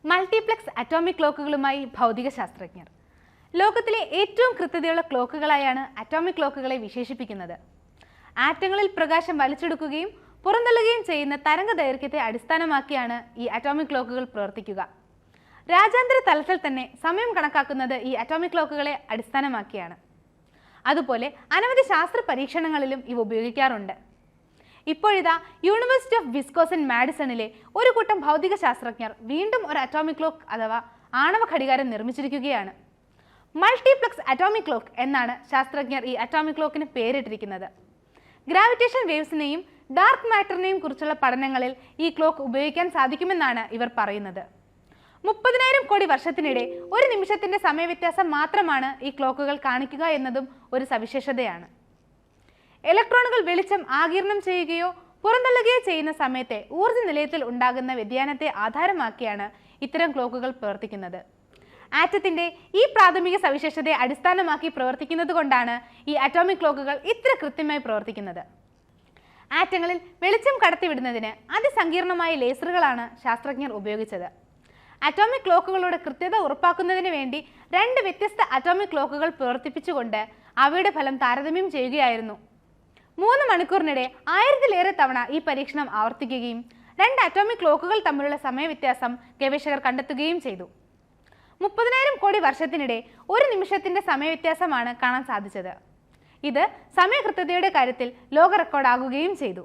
Multiplex atomic ക്ലോക്കുകളുമായി ഭൗതികശാസ്ത്രജ്ഞർ. ലോകത്തിലെ ഏറ്റവും കൃത്യതയുള്ള ക്ലോക്കുകളായാണ് അറ്റോമിക് ക്ലോക്കുകളെ വിശേഷിപ്പിക്കുന്നത്. ആറ്റങ്ങളിൽ പ്രകാശം വലിച്ചെടുക്കുകയും പുറന്തള്ളുകയും ചെയ്യുന്ന തരംഗ ദൈർഘ്യത്തെ അടിസ്ഥാനമാക്കിയാണ് ഈ അറ്റോമിക് ക്ലോക്കുകൾ പ്രവർത്തിക്കുക. രാജ്യാന്തര തലത്തിൽ തന്നെ സമയം കണക്കാക്കുന്നത് ഈ അറ്റോമിക് ക്ലോക്കുകളെ അടിസ്ഥാനമാക്കിയാണ്. അതുപോലെ അനവധി ശാസ്ത്ര പരീക്ഷണങ്ങളിലും ഇവ ഉപയോഗിക്കാറുണ്ട്. ഇപ്പോഴിതാ യൂണിവേഴ്സിറ്റി ഓഫ് വിസ്കോസൻ മാഡിസണിലെ ഒരു കൂട്ടം ഭൗതിക ശാസ്ത്രജ്ഞർ വീണ്ടും ഒരു അറ്റോമിക് ക്ലോക്ക് അഥവാ ആണവ ഘടികാരം നിർമ്മിച്ചിരിക്കുകയാണ്. മൾട്ടിപ്ലക്സ് അറ്റോമിക് ക്ലോക്ക് എന്നാണ് ശാസ്ത്രജ്ഞർ ഈ അറ്റോമിക് ക്ലോക്കിന് പേരിട്ടിരിക്കുന്നത്. ഗ്രാവിറ്റേഷൻ വേവ്സിനെയും ഡാർക്ക് മാറ്ററിനെയും കുറിച്ചുള്ള പഠനങ്ങളിൽ ഈ ക്ലോക്ക് ഉപയോഗിക്കാൻ സാധിക്കുമെന്നാണ് ഇവർ പറയുന്നത്. 30,000 കോടി വർഷത്തിനിടെ ഒരു നിമിഷത്തിന്റെ സമയവ്യത്യാസം മാത്രമാണ് ഈ ക്ലോക്കുകൾ കാണിക്കുക എന്നതും ഒരു സവിശേഷതയാണ്. ഇലക്ട്രോണുകൾ വെളിച്ചം ആഗിരണം ചെയ്യുകയോ പുറന്തള്ളുകയോ ചെയ്യുന്ന സമയത്തെ ഊർജ്ജ നിലയത്തിൽ ഉണ്ടാകുന്ന വ്യതിയാനത്തെ ആധാരമാക്കിയാണ് ഇത്തരം ക്ലോക്കുകൾ പ്രവർത്തിക്കുന്നത്. ആറ്റത്തിന്റെ ഈ പ്രാഥമിക സവിശേഷതയെ അടിസ്ഥാനമാക്കി പ്രവർത്തിക്കുന്നത് കൊണ്ടാണ് ഈ അറ്റോമിക് ക്ലോക്കുകൾ ഇത്ര കൃത്യമായി പ്രവർത്തിക്കുന്നത്. ആറ്റങ്ങളിൽ വെളിച്ചം കടത്തിവിടുന്നതിന് അതിസങ്കീർണമായ ലേസറുകളാണ് ശാസ്ത്രജ്ഞർ ഉപയോഗിച്ചത്. അറ്റോമിക് ക്ലോക്കുകളുടെ കൃത്യത ഉറപ്പാക്കുന്നതിന് വേണ്ടി 2 വ്യത്യസ്ത അറ്റോമിക് ക്ലോക്കുകൾ പ്രവർത്തിപ്പിച്ചുകൊണ്ട് അവയുടെ ഫലം താരതമ്യം ചെയ്യുകയായിരുന്നു. 3 മണിക്കൂറിനിടെ 1000-ലേറെ തവണ ഈ പരീക്ഷണം ആവർത്തിക്കുകയും 2 അറ്റോമിക് ക്ലോക്കുകൾ തമ്മിലുള്ള സമയവ്യത്യാസം ഗവേഷകർ കണ്ടെത്തുകയും ചെയ്തു. 30,000 കോടി വർഷത്തിനിടെ ഒരു നിമിഷത്തിന്റെ സമയവ്യത്യാസമാണ് കാണാൻ സാധിച്ചത്. ഇത് സമയകൃത്യതയുടെ കാര്യത്തിൽ ലോക റെക്കോർഡാകുകയും ചെയ്തു.